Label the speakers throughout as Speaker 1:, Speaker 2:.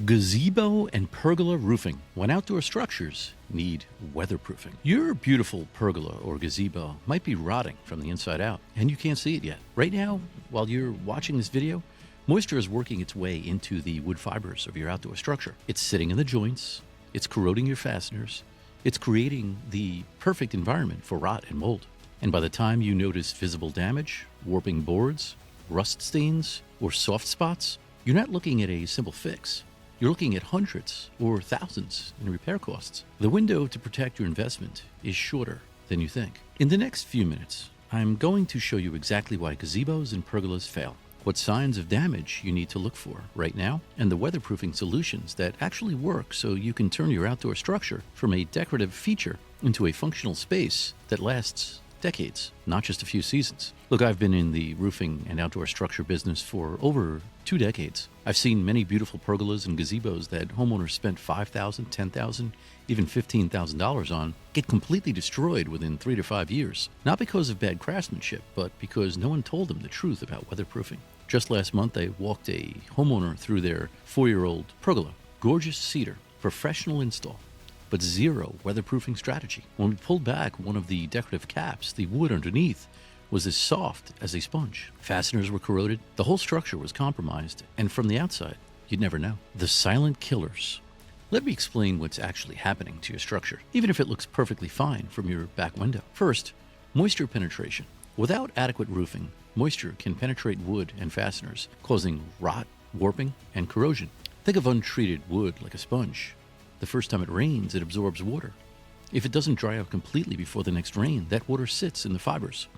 Speaker 1: Gazebo and pergola roofing when outdoor structures need weatherproofing. Your beautiful pergola or gazebo might be rotting from the inside out, and you can't see it yet. Right now, while you're watching this video, moisture is working its way into the wood fibers of your outdoor structure. It's sitting in the joints, it's corroding your fasteners, it's creating the perfect environment for rot and mold. And by the time you notice visible damage, warping boards, rust stains, or soft spots, you're not looking at a simple fix. You're looking at hundreds or thousands in repair costs. The window to protect your investment is shorter than you think. In the next few minutes, I'm going to show you exactly why gazebos and pergolas fail, what signs of damage you need to look for right now, and the weatherproofing solutions that actually work so you can turn your outdoor structure from a decorative feature into a functional space that lasts decades, not just a few seasons. Look, I've been in the roofing and outdoor structure business for over 2 decades. I've seen many beautiful pergolas and gazebos that homeowners spent $5,000, $10,000, even $15,000 on get completely destroyed within 3 to 5 years. Not because of bad craftsmanship, but because no one told them the truth about weatherproofing. Just last month, I walked a homeowner through their 4-year-old pergola. Gorgeous cedar, professional install, but zero weatherproofing strategy. When we pulled back one of the decorative caps, the wood underneath was as soft as a sponge. Fasteners were corroded, the whole structure was compromised, and from the outside, you'd never know. The silent killers. Let me explain what's actually happening to your structure, even if it looks perfectly fine from your back window. First, moisture penetration. Without adequate roofing, moisture can penetrate wood and fasteners, causing rot, warping, and corrosion. Think of untreated wood like a sponge. The first time it rains, it absorbs water. If it doesn't dry out completely before the next rain, that water sits in the fibers.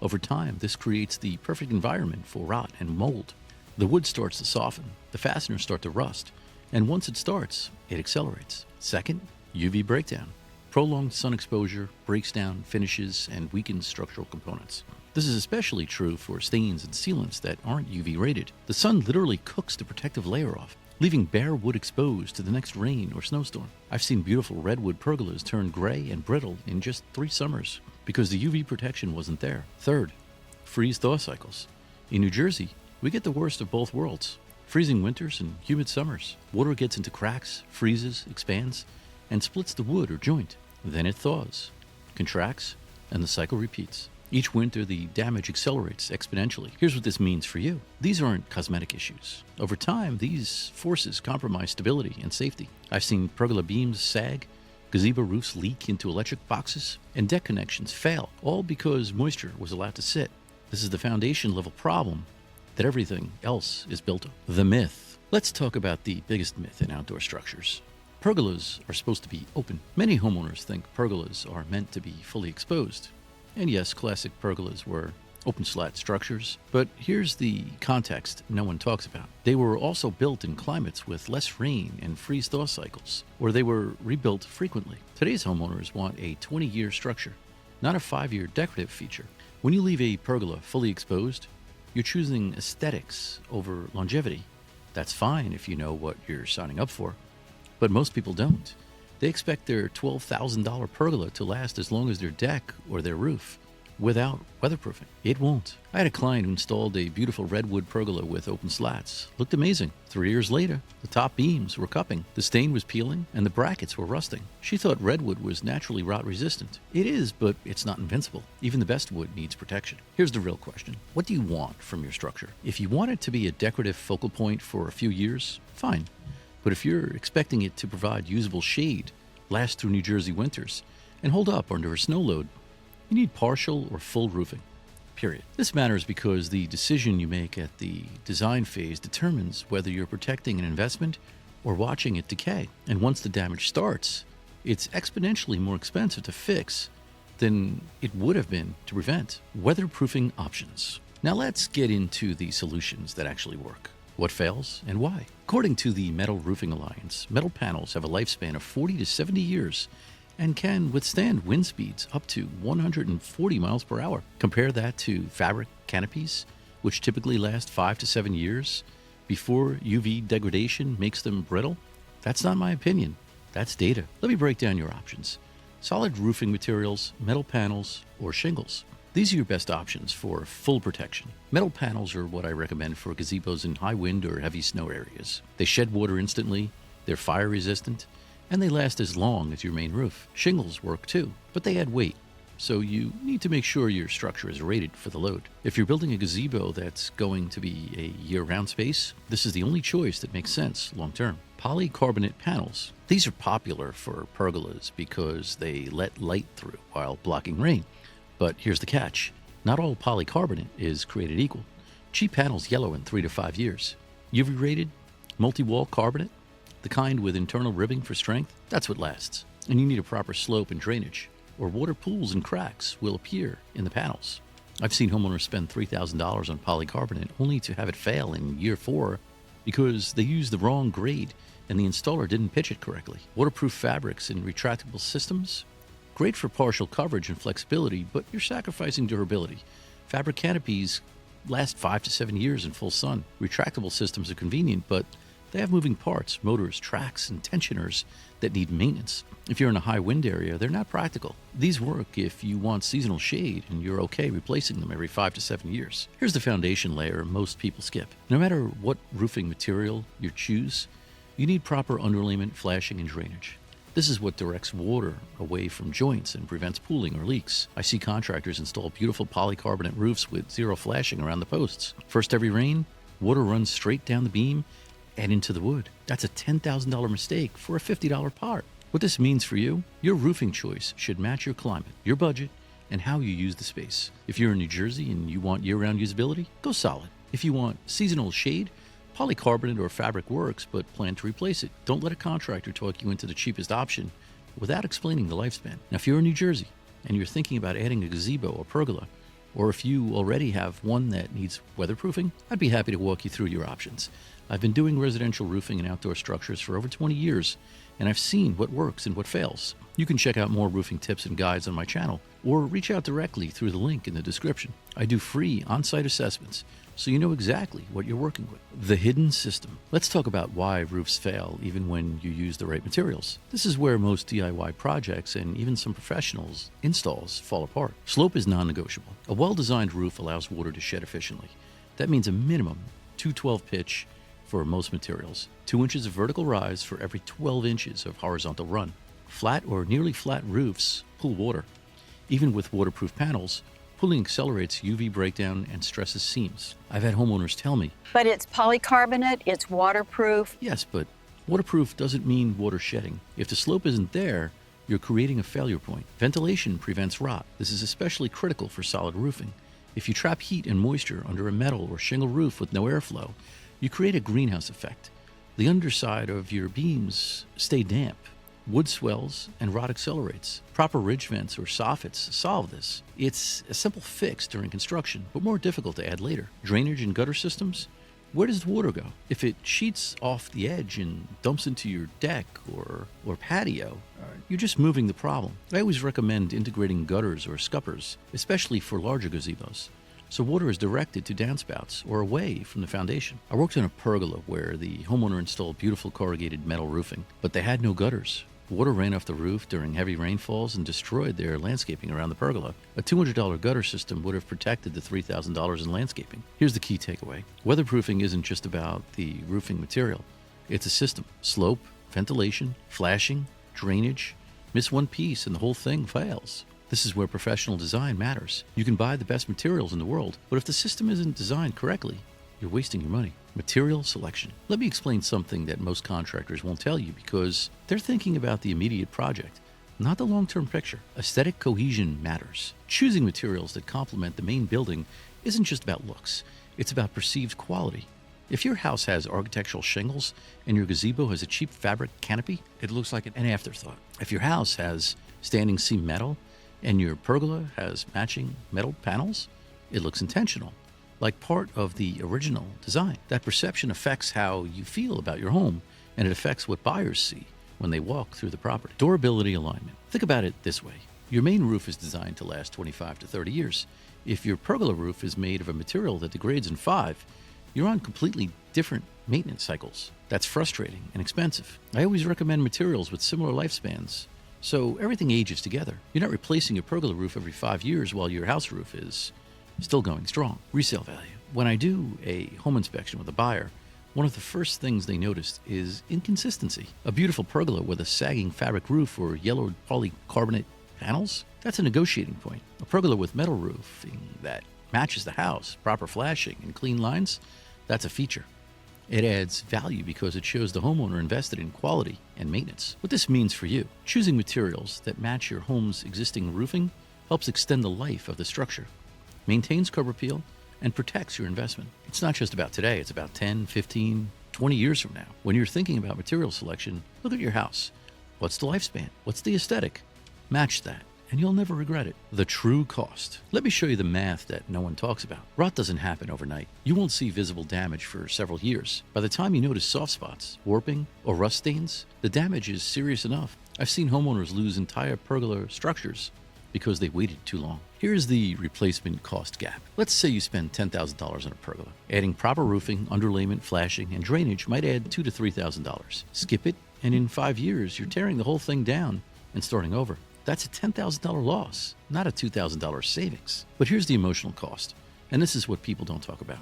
Speaker 1: Over time, this creates the perfect environment for rot and mold. The wood starts to soften, the fasteners start to rust, and once it starts, it accelerates. Second, UV breakdown. Prolonged sun exposure breaks down finishes and weakens structural components. This is especially true for stains and sealants that aren't UV rated. The sun literally cooks the protective layer off, leaving bare wood exposed to the next rain or snowstorm. I've seen beautiful redwood pergolas turn gray and brittle in just 3 summers because the UV protection wasn't there. Third, freeze-thaw cycles. In New Jersey, we get the worst of both worlds. Freezing winters and humid summers. Water gets into cracks, freezes, expands, and splits the wood or joint. Then it thaws, contracts, and the cycle repeats. Each winter, the damage accelerates exponentially. Here's what this means for you. These aren't cosmetic issues. Over time, these forces compromise stability and safety. I've seen pergola beams sag, gazebo roofs leak into electric boxes, and deck connections fail, all because moisture was allowed to sit. This is the foundation level problem that everything else is built on. The myth. Let's talk about the biggest myth in outdoor structures. Pergolas are supposed to be open. Many homeowners think pergolas are meant to be fully exposed. And yes, classic pergolas were open slat structures, but here's the context no one talks about. They were also built in climates with less rain and freeze-thaw cycles, or they were rebuilt frequently. Today's homeowners want a 20-year structure, not a 5-year decorative feature. When you leave a pergola fully exposed, you're choosing aesthetics over longevity. That's fine if you know what you're signing up for, but most people don't. They expect their $12,000 pergola to last as long as their deck or their roof without weatherproofing. It won't. I had a client who installed a beautiful redwood pergola with open slats. Looked amazing. 3 years later, the top beams were cupping, the stain was peeling, and the brackets were rusting. She thought redwood was naturally rot resistant. It is, but it's not invincible. Even the best wood needs protection. Here's the real question. What do you want from your structure? If you want it to be a decorative focal point for a few years, fine. But if you're expecting it to provide usable shade, last through New Jersey winters, and hold up under a snow load, you need partial or full roofing, period. This matters because the decision you make at the design phase determines whether you're protecting an investment or watching it decay. And once the damage starts, it's exponentially more expensive to fix than it would have been to prevent. Weatherproofing options. Now let's get into the solutions that actually work. What fails and why? According to the Metal Roofing Alliance, metal panels have a lifespan of 40 to 70 years and can withstand wind speeds up to 140 miles per hour. Compare that to fabric canopies, which typically last 5 to 7 years before UV degradation makes them brittle. That's not my opinion. That's data. Let me break down your options. Solid roofing materials, metal panels, or shingles. These are your best options for full protection. Metal panels are what I recommend for gazebos in high wind or heavy snow areas. They shed water instantly, they're fire resistant, and they last as long as your main roof. Shingles work too, but they add weight, so you need to make sure your structure is rated for the load. If you're building a gazebo that's going to be a year-round space, this is the only choice that makes sense long-term. Polycarbonate panels. These are popular for pergolas because they let light through while blocking rain. But here's the catch. Not all polycarbonate is created equal. Cheap panels yellow in 3 to 5 years. UV-rated, multi-wall carbonate, the kind with internal ribbing for strength, that's what lasts. And you need a proper slope and drainage, or water pools and cracks will appear in the panels. I've seen homeowners spend $3,000 on polycarbonate only to have it fail in year 4 because they used the wrong grade and the installer didn't pitch it correctly. Waterproof fabrics and retractable systems, great for partial coverage and flexibility, but you're sacrificing durability. Fabric canopies last 5 to 7 years in full sun. Retractable systems are convenient, but they have moving parts, motors, tracks, and tensioners that need maintenance. If you're in a high wind area, they're not practical. These work if you want seasonal shade and you're okay replacing them every 5 to 7 years. Here's the foundation layer most people skip. No matter what roofing material you choose, you need proper underlayment, flashing, and drainage. This is what directs water away from joints and prevents pooling or leaks. I see contractors install beautiful polycarbonate roofs with zero flashing around the posts. First every rain, water runs straight down the beam and into the wood. That's a $10,000 mistake for a $50 part. What this means for you, your roofing choice should match your climate, your budget, and how you use the space. If you're in New Jersey and you want year-round usability, go solid. If you want seasonal shade, polycarbonate or fabric works, but plan to replace it. Don't let a contractor talk you into the cheapest option without explaining the lifespan. Now, if you're in New Jersey and you're thinking about adding a gazebo or pergola, or if you already have one that needs weatherproofing, I'd be happy to walk you through your options. I've been doing residential roofing and outdoor structures for over 20 years, and I've seen what works and what fails. You can check out more roofing tips and guides on my channel, or reach out directly through the link in the description. I do free on-site assessments, so you know exactly what you're working with. The hidden system. Let's talk about why roofs fail even when you use the right materials. This is where most DIY projects and even some professionals' installs fall apart. Slope is non-negotiable. A well-designed roof allows water to shed efficiently. That means a minimum 212 pitch for most materials, 2 inches of vertical rise for every 12 inches of horizontal run. Flat or nearly flat roofs pull water. Even with waterproof panels, pulling accelerates UV breakdown and stresses seams. I've had homeowners tell me,
Speaker 2: but it's polycarbonate, it's waterproof.
Speaker 1: Yes, but waterproof doesn't mean water shedding. If the slope isn't there, you're creating a failure point. Ventilation prevents rot. This is especially critical for solid roofing. If you trap heat and moisture under a metal or shingle roof with no airflow, you create a greenhouse effect. The underside of your beams stay damp. Wood swells and rot accelerates. Proper ridge vents or soffits solve this. It's a simple fix during construction, but more difficult to add later. Drainage and gutter systems? Where does the water go? If it sheets off the edge and dumps into your deck or patio, you're just moving the problem. I always recommend integrating gutters or scuppers, especially for larger gazebos, so water is directed to downspouts or away from the foundation. I worked on a pergola where the homeowner installed beautiful corrugated metal roofing, but they had no gutters. Water ran off the roof during heavy rainfalls and destroyed their landscaping around the pergola. A $200 gutter system would have protected the $3,000 in landscaping. Here's the key takeaway. Weatherproofing isn't just about the roofing material. It's a system. Slope, ventilation, flashing, drainage. Miss one piece and the whole thing fails. This is where professional design matters. You can buy the best materials in the world, but if the system isn't designed correctly, you're wasting your money. Material selection. Let me explain something that most contractors won't tell you because they're thinking about the immediate project, not the long-term picture. Aesthetic cohesion matters. Choosing materials that complement the main building isn't just about looks. It's about perceived quality. If your house has architectural shingles and your gazebo has a cheap fabric canopy, it looks like an afterthought. If your house has standing seam metal and your pergola has matching metal panels, it looks intentional, like part of the original design. That perception affects how you feel about your home, and it affects what buyers see when they walk through the property. Durability alignment. Think about it this way. Your main roof is designed to last 25 to 30 years. If your pergola roof is made of a material that degrades in 5, you're on completely different maintenance cycles. That's frustrating and expensive. I always recommend materials with similar lifespans so everything ages together. You're not replacing your pergola roof every 5 years while your house roof is still going strong. Resale value. When I do a home inspection with a buyer, one of the first things they noticed is inconsistency. A beautiful pergola with a sagging fabric roof or yellowed polycarbonate panels? That's a negotiating point. A pergola with metal roofing that matches the house, proper flashing, and clean lines? That's a feature. It adds value because it shows the homeowner invested in quality and maintenance. What this means for you: choosing materials that match your home's existing roofing helps extend the life of the structure, maintains curb appeal, and protects your investment. It's not just about today, it's about 10, 15, 20 years from now. When you're thinking about material selection, look at your house. What's the lifespan? What's the aesthetic? Match that, and you'll never regret it. The true cost. Let me show you the math that no one talks about. Rot doesn't happen overnight. You won't see visible damage for several years. By the time you notice soft spots, warping, or rust stains, the damage is serious enough. I've seen homeowners lose entire pergola structures because they waited too long. Here's the replacement cost gap. Let's say you spend $10,000 on a pergola. Adding proper roofing, underlayment, flashing, and drainage might add $2,000 to $3,000. Skip it, and in 5 years, you're tearing the whole thing down and starting over. That's a $10,000 loss, not a $2,000 savings. But here's the emotional cost, and this is what people don't talk about.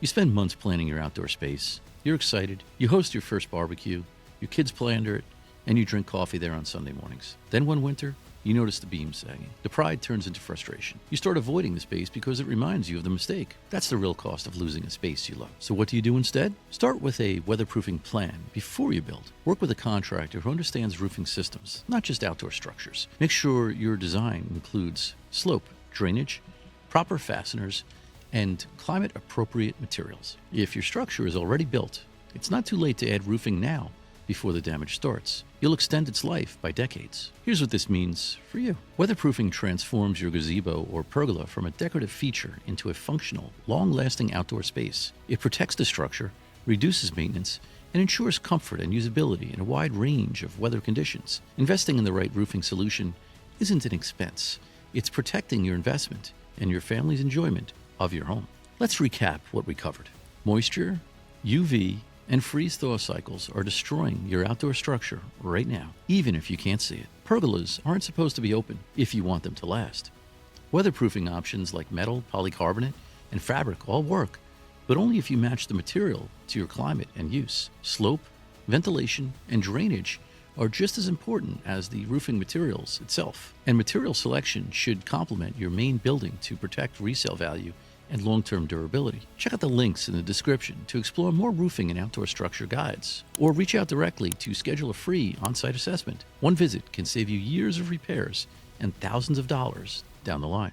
Speaker 1: You spend months planning your outdoor space. You're excited. You host your first barbecue. Your kids play under it, and you drink coffee there on Sunday mornings. Then one winter, you notice the beams sagging. The pride turns into frustration. You start avoiding the space because it reminds you of the mistake. That's the real cost of losing a space you love. So what do you do instead? Start with a weatherproofing plan before you build. Work with a contractor who understands roofing systems, not just outdoor structures. Make sure your design includes slope, drainage, proper fasteners, and climate-appropriate materials. If your structure is already built, it's not too late to add roofing now before the damage starts. You'll extend its life by decades. Here's what this means for you. Weatherproofing transforms your gazebo or pergola from a decorative feature into a functional, long-lasting outdoor space. It protects the structure, reduces maintenance, and ensures comfort and usability in a wide range of weather conditions. Investing in the right roofing solution isn't an expense. It's protecting your investment and your family's enjoyment of your home. Let's recap what we covered. Moisture, UV, and freeze-thaw cycles are destroying your outdoor structure right now, even if you can't see it. Pergolas aren't supposed to be open if you want them to last. Weatherproofing options like metal, polycarbonate, and fabric all work, but only if you match the material to your climate and use. Slope, ventilation, and drainage are just as important as the roofing materials itself. And material selection should complement your main building to protect resale value and long-term durability. Check out the links in the description to explore more roofing and outdoor structure guides, or reach out directly to schedule a free on-site assessment. One visit can save you years of repairs and thousands of dollars down the line.